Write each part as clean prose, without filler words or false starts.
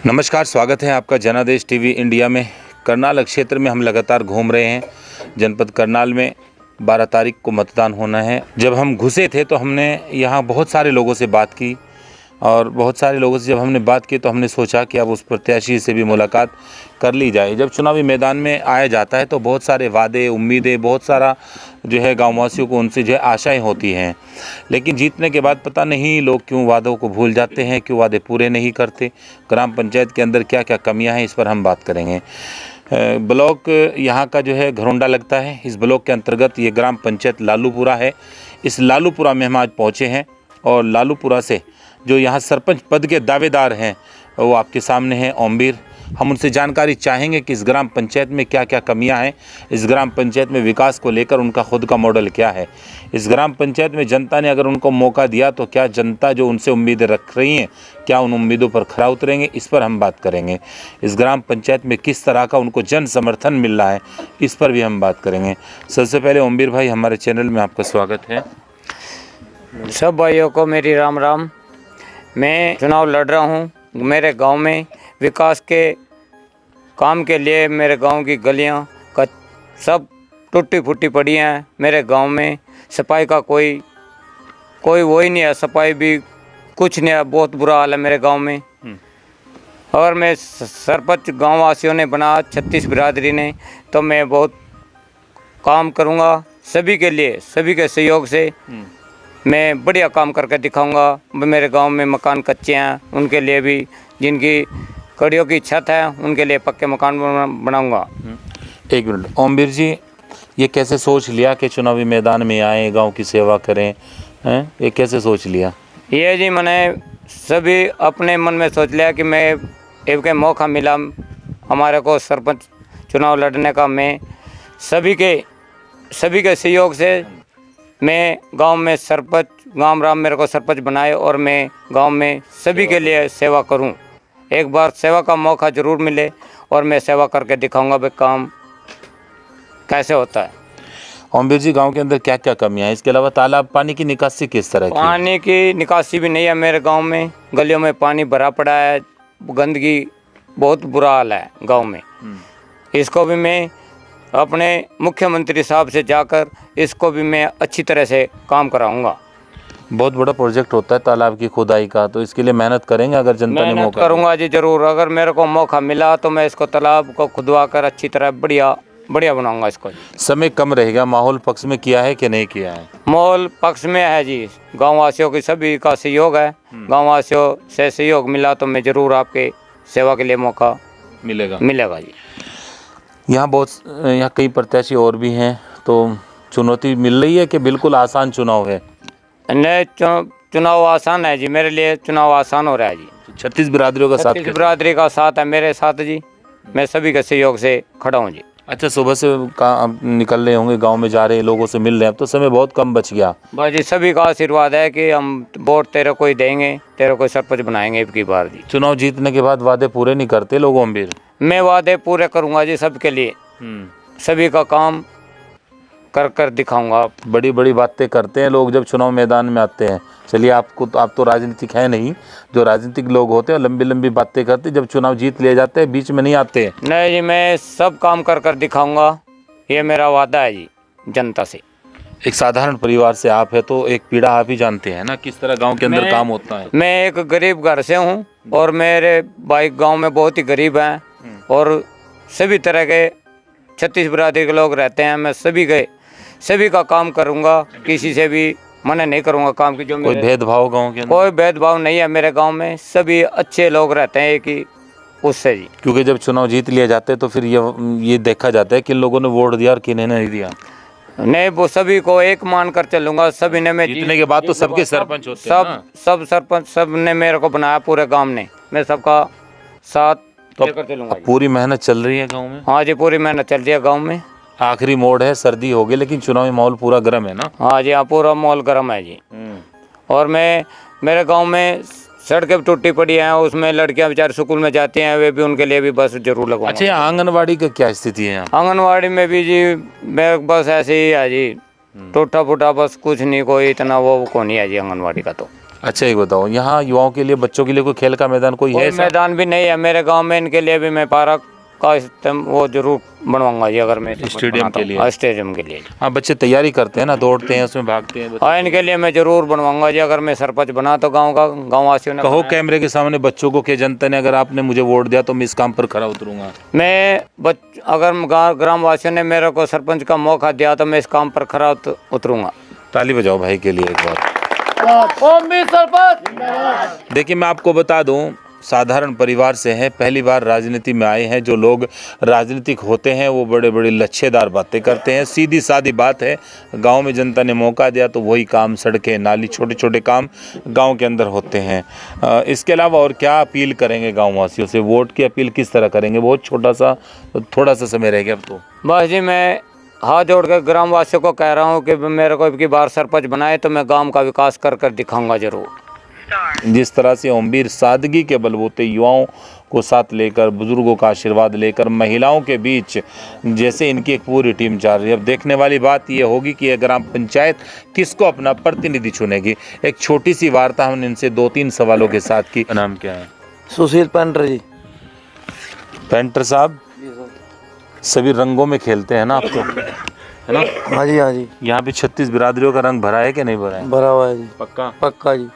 नमस्कार, स्वागत है आपका जनादेश टीवी इंडिया में। करनाल क्षेत्र में हम लगातार घूम रहे हैं। जनपद करनाल में 12 तारीख को मतदान होना है। जब हम घुसे थे तो हमने यहाँ बहुत सारे लोगों से बात की और बहुत सारे लोगों से जब हमने बात की तो हमने सोचा कि अब उस प्रत्याशी से भी मुलाकात कर ली जाए। जब चुनावी मैदान में आया जाता है तो बहुत सारे वादे, उम्मीदें, बहुत सारा जो है गाँववासियों को उनसे जो है आशाएँ होती हैं, लेकिन जीतने के बाद पता नहीं लोग क्यों वादों को भूल जाते हैं, क्यों वादे पूरे नहीं करते। ग्राम पंचायत के अंदर क्या क्या कमियां हैं, इस पर हम बात करेंगे। ब्लॉक यहाँ का जो है घरोंडा लगता है। इस ब्लॉक के अंतर्गत ये ग्राम पंचायत लालूपुरा है। इस लालूपुरा में हम आज पहुँचे हैं और लालूपुरा से जो यहाँ सरपंच पद के दावेदार हैं वो आपके सामने हैं, ओमवीर। हम उनसे जानकारी चाहेंगे कि इस ग्राम पंचायत में क्या क्या कमियां हैं, इस ग्राम पंचायत में विकास को लेकर उनका खुद का मॉडल क्या है। इस ग्राम पंचायत में जनता ने अगर उनको मौका दिया तो क्या जनता जो उनसे उम्मीदें रख रही हैं, क्या उन उम्मीदों पर खरा उतरेंगे, इस पर हम बात करेंगे। इस ग्राम पंचायत में किस तरह का उनको जन समर्थन मिल रहा है, इस पर भी हम बात करेंगे। सबसे पहले ओमवीर भाई, हमारे चैनल में आपका स्वागत है। सब भाइयों को मेरी राम राम। मैं चुनाव लड़ रहा हूँ। मेरे गांव में विकास के काम के लिए मेरे गांव की गलियां का सब टूटी फूटी पड़ी हैं। मेरे गांव में सफाई का कोई वो ही नहीं है, सफाई भी कुछ नहीं है, बहुत बुरा हाल है मेरे गांव में। और मैं सरपंच गांव वासियों ने बना 36 बिरादरी ने, तो मैं बहुत काम करूंगा सभी के लिए, सभी के सहयोग से मैं बढ़िया काम करके दिखाऊंगा। मेरे गांव में मकान कच्चे हैं, उनके लिए भी, जिनकी कड़ियों की छत है उनके लिए पक्के मकान बनाऊंगा। एक मिनट ओमवीर जी, ये कैसे सोच लिया कि चुनावी मैदान में आए, गांव की सेवा करें, हैं? ये कैसे सोच लिया? ये जी मैंने सभी अपने मन में सोच लिया कि मैं एक मौका मिला हमारे को सरपंच चुनाव लड़ने का। मैं सभी के सहयोग से मैं गांव में सरपंच, गांव राम मेरे को सरपंच बनाए और मैं गांव में सभी के लिए सेवा करूं। एक बार सेवा का मौका ज़रूर मिले और मैं सेवा करके दिखाऊंगा भाई काम कैसे होता है। ओमवीर जी, गांव के अंदर क्या क्या कमियां हैं? इसके अलावा तालाब, पानी की निकासी किस तरह की? पानी की निकासी भी नहीं है मेरे गांव में। गलियों में पानी भरा पड़ा है, गंदगी, बहुत बुरा हाल है गांव में। इसको भी मैं अपने मुख्यमंत्री साहब से जाकर इसको भी मैं अच्छी तरह से काम कराऊंगा। बहुत बड़ा प्रोजेक्ट होता है तालाब की खुदाई का, तो इसके लिए मेहनत करेंगे अगर जनता ने मौका करूंगा जी ज़रूर। अगर मेरे को मौका मिला तो मैं इसको तालाब को खुदवा कर अच्छी तरह बढ़िया बनाऊंगा इसको। समय कम रहेगा, माहौल पक्ष में किया है कि नहीं किया है? माहौल पक्ष में है जी, गाँव वासियों की सभी का सहयोग है। गाँव वासियों से सहयोग मिला तो मैं ज़रूर आपके सेवा के लिए मौका मिलेगा जी। यहाँ कई प्रत्याशी और भी हैं, तो चुनौती मिल रही है कि बिल्कुल आसान चुनाव है? नहीं, चुनाव आसान है जी, मेरे लिए चुनाव आसान हो रहा है जी। 36 बिरादरियों का साथ? 36 बिरादरी का साथ है मेरे साथ जी। मैं सभी के सहयोग से खड़ा हूँ जी। अच्छा, सुबह से निकल रहे होंगे, गांव में जा रहे हैं, लोगों से मिल रहे हैं, अब तो समय बहुत कम बच गया। बस जी, सभी का आशीर्वाद है कि हम वोट तेरे को ही देंगे, तेरे को सरपंच बनाएंगे अब की बार जी। चुनाव जीतने के बाद वादे पूरे नहीं करते लोग ओमवीर? मैं वादे पूरे करूँगा जी सबके लिए, सभी का काम कर दिखाऊंगा। बड़ी बड़ी बातें करते हैं लोग जब चुनाव मैदान में आते हैं। चलिए, आप तो राजनीतिक है नहीं, जो राजनीतिक लोग होते हैं लंबी लंबी बातें करते हैं, जब चुनाव जीत लिए जाते हैं बीच में नहीं आते। नहीं जी, मैं सब काम कर दिखाऊंगा, ये मेरा वादा है जी जनता से। एक साधारण परिवार से आप है तो एक पीड़ा आप ही जानते हैं ना, किस तरह गांव के अंदर काम होता है। मैं एक गरीब घर से हूँ और मेरे भाई गाँव में बहुत ही गरीब हैं और सभी तरह के 36 बिरादरी के लोग रहते हैं। मैं सभी का काम करूंगा, किसी से भी मना नहीं करूंगा काम की। जो कोई भेदभाव गांव के अंदर? कोई भेदभाव नहीं है मेरे गांव में, सभी अच्छे लोग रहते हैं एक ही उससे जी। क्योंकि जब चुनाव जीत लिए जाते हैं तो फिर ये देखा जाता है किन लोगों ने वोट दिया और किन्हें नहीं दिया। नहीं, वो सभी को एक मान कर चलूंगा। सभी ने, मैं जीतने के बाद तो सबके सरपंच होते हैं ना? सब सरपंच, सब ने मेरे को बनाया, पूरे गाँव ने, मैं सबका साथ लेकर चलूंगा। पूरी मेहनत चल रही है गाँव में? हाँ जी, पूरी मेहनत चल रही है गाँव में। आखिरी मोड़ है, सर्दी हो गई लेकिन चुनावी माहौल पूरा गर्म है ना? हाँ जी, हाँ, पूरा माहौल गर्म है जी। और मेरे गांव में सड़कें टूटी पड़ी हैं, उसमें लड़कियां बेचारी स्कूल में जाती हैं, वे भी, उनके लिए भी बस जरूर लगवाऊंगा। अच्छा, आंगनवाड़ी का क्या स्थिति है? आंगनवाड़ी में भी जी मैं बस ऐसे ही है जी, टूटा फूटा बस, कुछ नहीं, कोई इतना वो को नहीं है जी आंगनवाड़ी का। तो अच्छा एक बताओ, यहाँ युवाओं के लिए, बच्चों के लिए कोई खेल का मैदान कोई है कोई ऐसा? मैदान भी नहीं है मेरे गांव में, इनके लिए भी मैं पार्क का वो जरूर बनवाऊंगा जी, अगर मैं स्टेडियम के लिए? हाँ, स्टेडियम के लिए। हाँ, बच्चे तैयारी करते हैं ना, दौड़ते हैं, उसमें भागते हैं। हाँ, इनके लिए मैं जरूर बनवाऊंगा जी, अगर मैं सरपंच बना तो गाँव वासियों ने कहो कैमरे के सामने बच्चों को कि जनता ने अगर आपने मुझे वोट दिया तो मैं इस काम पर खरा उतरूंगा। मैं अगर ग्राम वासियों ने मेरे को सरपंच का मौका दिया तो मैं इस काम पर खरा उतरूंगा। ताली बजाओ भाई के लिए एक बार। सरपंच देखिए मैं आपको बता दूं, साधारण परिवार से हैं, पहली बार राजनीति में आए हैं। जो लोग राजनीतिक होते हैं वो बड़े बड़े लच्छेदार बातें करते हैं। सीधी सादी बात है, गांव में जनता ने मौका दिया तो वही काम, सड़कें, नाली, छोटे छोटे काम गांव के अंदर होते हैं। इसके अलावा और क्या अपील करेंगे गाँव वासियों से? वोट की अपील किस तरह करेंगे? बहुत थोड़ा सा समय रह गया अब तो। बस जी, मैं हाथ जोड़ कर ग्राम वासियों को कह रहा हूँ कि मेरे को अब की बार सरपंच बनाए तो मैं गांव का विकास कर दिखाऊंगा जरूर। जिस तरह से ओमवीर सादगी के बलबूते युवाओं को साथ लेकर, बुजुर्गों का आशीर्वाद लेकर, महिलाओं के बीच जैसे इनकी एक पूरी टीम चल रही है। अब देखने वाली बात ये होगी कि यह ग्राम पंचायत किसको अपना प्रतिनिधि चुनेगी। एक छोटी सी वार्ता हमने इनसे 2-3 सवालों के साथ की। नाम क्या है? सुशील पेंटर जी। पेंटर साहब, सभी रंगों में खेलते हैं ना आप तो, है ना? हाँ जी, हाँ जी। यहाँ पे 36 बिरादरियों का रंग भरा है कि नहीं भरा है? भरा हुआ है जी। पक्का? पक्का जी।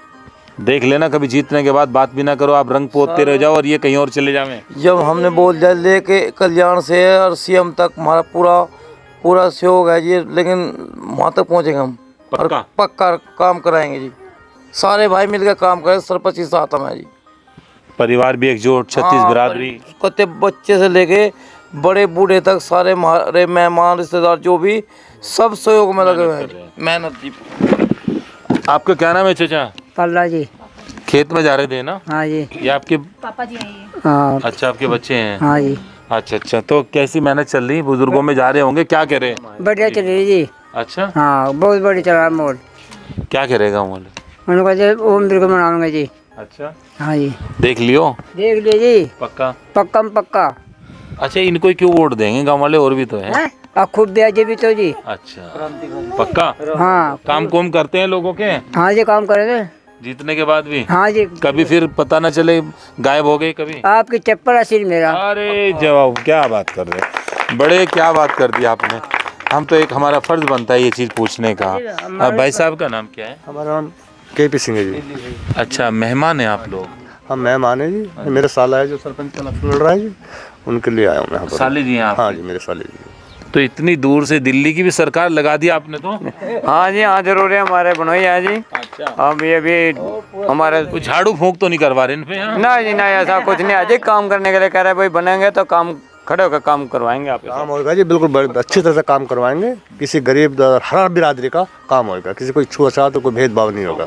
देख लेना, कभी जीतने के बाद बात भी ना करो, आप रंग पोतते रह जाओ और ये कहीं और चले जावे। जब हमने बोल दिया लेके कल्याण से और सीएम तक हमारा पूरा सहयोग है जी, लेकिन वहाँ तक पहुँचेंगे हम। पक्का? और पक्का काम कराएंगे जी। सारे भाई मिलकर काम करें, सरपंच के साथ में जी। परिवार भी एकजुट, 36 बिरादरी। कत्ते बच्चे से लेके बड़े बूढ़े तक सारे हमारे मेहमान रिश्तेदार जो भी सब सहयोग में लगे हुए हैं। मेहनत जी। आपका क्या नाम है चाचा? पल्ला जी। खेत में जा रहे थे ना? हाँ जी। ये आपके पापा जी हैं। हाँ। अच्छा, आपके बच्चे हैं? हाँ जी। अच्छा, तो कैसी मेहनत चल रही? बुजुर्गों में जा रहे होंगे, क्या कह रहे हैं? बढ़िया चल रही जी। अच्छा, हाँ, बहुत बढ़िया चल रहा है मोड़। क्या करेगा वो? उनको जी ओम बिर को मनाऊंगे जी। अच्छा, हाँ जी। देख लियो? देख लीजिए जी। पक्का? पक्का में पक्का। अच्छा, इनको क्यों वोट देंगे? गाँव वाले और भी तो हैं। और खूब दिया जी भी तो जी। अच्छा, पक्का? हाँ। काम कोम करते हैं लोगों के? हाँ जी, काम करेंगे जीतने के बाद भी? हाँ जी। कभी फिर पता ना चले गायब हो गए कभी? आपकी चप्पल असील मेरा। अरे जवाब, क्या बात कर रहे हैं बड़े, क्या बात कर दी आपने। हम तो एक हमारा फर्ज बनता है ये चीज़ पूछने का। भाई साहब का नाम क्या है? हमारा नाम KP सिंह है जी। अच्छा, मेहमान हैं आप लोग? हम मेहमान हैं जी। मेरे साला है जो सरपंच का इलेक्शन लड़ रहा है जी, उनके लिए आया हूँ मैं यहाँ पर। साले जी हैं आप? हाँ जी, मेरे साले जी। तो इतनी दूर से दिल्ली की भी सरकार लगा दी आपने तो? हाँ जी, हाँ जरूर है, हमारे बनोइया है जी। अच्छा, अब ये भी हमारे कुछ झाड़ू फूंक तो नहीं करवा रहे इन पे? यहाँ ना जी, ना ऐसा कुछ नहीं। आज काम करने के लिए कह रहे भाई, बनेंगे तो काम खड़े होकर काम करवाएंगे आप। काम होगा जी, बिल्कुल अच्छी तरह से काम करवाएंगे। किसी गरीब हर बिरादरी का काम होगा, किसी कोई छूछात तो कोई भेदभाव नहीं होगा,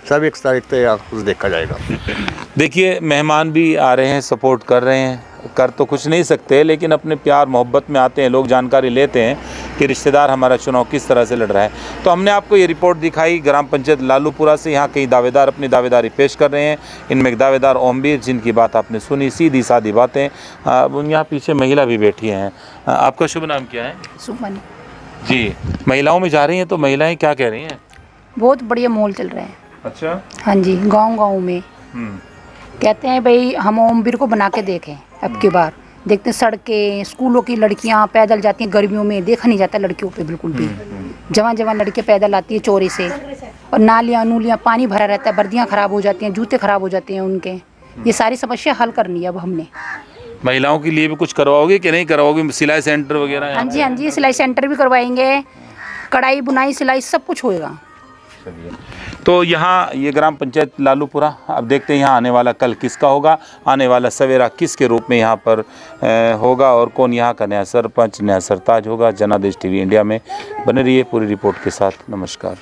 सब एक तारीख से देखा जाएगा। देखिए, मेहमान भी आ रहे हैं, सपोर्ट कर रहे हैं। कर तो कुछ नहीं सकते, लेकिन अपने प्यार मोहब्बत में आते हैं लोग, जानकारी लेते हैं कि रिश्तेदार हमारा चुनाव किस तरह से लड़ रहा है। तो हमने आपको ये रिपोर्ट दिखाई ग्राम पंचायत लालूपुरा से। यहाँ कई दावेदार अपनी दावेदारी पेश कर रहे हैं। इनमें एक दावेदार ओमवीर, जिनकी बात आपने सुनी, सीधी सादी बातें। यहाँ पीछे महिला भी बैठी हैं। आपका शुभ नाम क्या है? सुमन। जी, महिलाओं में जा रही हैं, तो महिलाएं क्या कह रही हैं? बहुत बढ़िया माहौल चल रहा है। अच्छा। हाँ जी, गांव में कहते हैं भाई हम ओमवीर को बना के देखें। अब की बार देखते हैं, सड़कें, स्कूलों की लड़कियां पैदल जाती हैं गर्मियों में, देखा नहीं जाता लड़कियों पे बिल्कुल भी। जवान लड़के पैदल आती है चोरी से, और नालियाँ नूलियाँ पानी भरा रहता है, वर्दियाँ खराब हो जाती हैं, जूते खराब हो जाते हैं उनके। ये सारी समस्या हल करनी है अब हमने। महिलाओं के लिए भी कुछ करवाओगे कि नहीं करवाओगे? सिलाई सेंटर वगैरह? हाँ जी, सिलाई सेंटर भी करवाएंगे, कढ़ाई बुनाई सिलाई सब कुछ होएगा। तो यहाँ ये ग्राम पंचायत लालूपुरा, अब देखते हैं यहाँ आने वाला कल किसका होगा, आने वाला सवेरा किसके रूप में यहाँ पर होगा, और कौन यहाँ का नया सरपंच, नया सरताज होगा। जनादेश TV इंडिया में बने रहिए पूरी रिपोर्ट के साथ। नमस्कार।